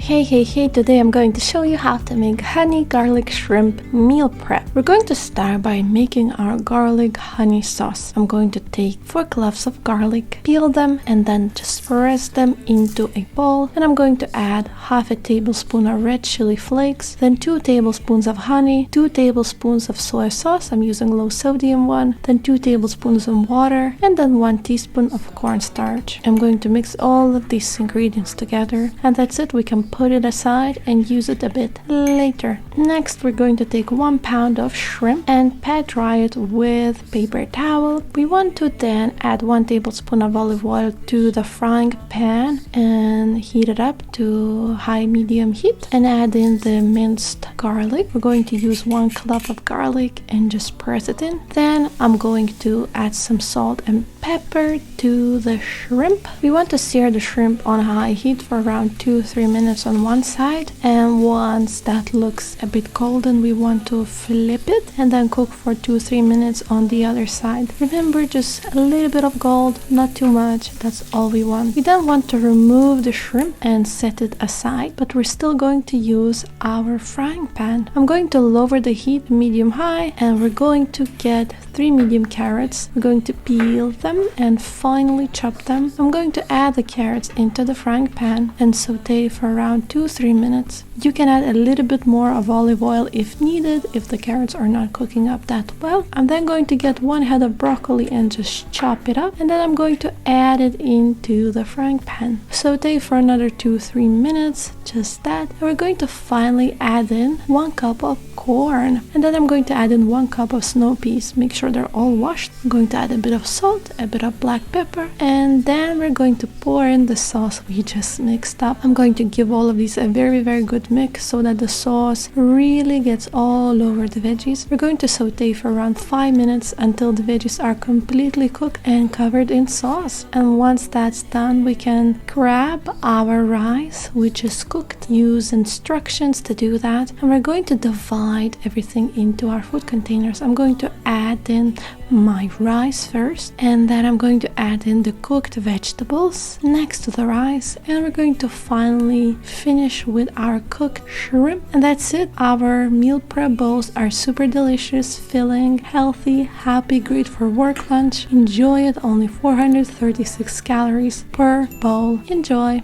Hey, today I'm going to show you how to make honey garlic shrimp meal prep. We're going to start by making our garlic honey sauce. I'm going to take 4 cloves of garlic, peel them, and then just press them into a bowl. And I'm going to add half a tablespoon of red chili flakes, then 2 tablespoons of honey, 2 tablespoons of soy sauce, I'm using low sodium one, then 2 tablespoons of water, and then 1 teaspoon of cornstarch. I'm going to mix all of these ingredients together, and that's it. We can put it aside and use it a bit later. Next, we're going to take 1 pound of shrimp and pat dry it with paper towel. We want to then add 1 tablespoon of olive oil to the frying pan and heat it up to high-medium heat and add in the minced garlic. We're going to use 1 clove of garlic and just press it in. Then I'm going to add some salt and pepper to the shrimp. We want to sear the shrimp on high heat for around 2-3 minutes on one side, and once that looks a bit golden, we want to flip it and then cook for 2-3 minutes on the other side. Remember, just a little bit of gold, not too much, that's all we want. We then want to remove the shrimp and set it aside, but we're still going to use our frying pan. I'm going to lower the heat medium-high, and we're going to get 3 medium carrots. We're going to peel them and finely chop them. I'm going to add the carrots into the frying pan and saute for around 2-3 minutes. You can add a little bit more of olive oil if needed, if the carrots are not cooking up that well. I'm then going to get 1 head of broccoli and just chop it up, and then I'm going to add it into the frying pan. Saute for another 2-3 minutes, just that. And we're going to finally add in 1 cup of corn, and then I'm going to add in 1 cup of snow peas. Make sure they're all washed. I'm going to add a bit of salt, a bit of black pepper, and then we're going to pour in the sauce we just mixed up. I'm going to give all of these a very good mix so that the sauce really gets all over the veggies. We're going to saute for around 5 minutes until the veggies are completely cooked and covered in sauce. And once that's done, we can grab our rice, which is cooked. Use instructions to do that, and we're going to divide everything into our food containers. I'm going to add in my rice first, and then I'm going to add in the cooked vegetables next to the rice, and we're going to finally finish with our cooked shrimp. And that's it. Our meal prep bowls are super delicious, filling, healthy, happy, great for work lunch. Enjoy it. Only 436 calories per bowl. Enjoy.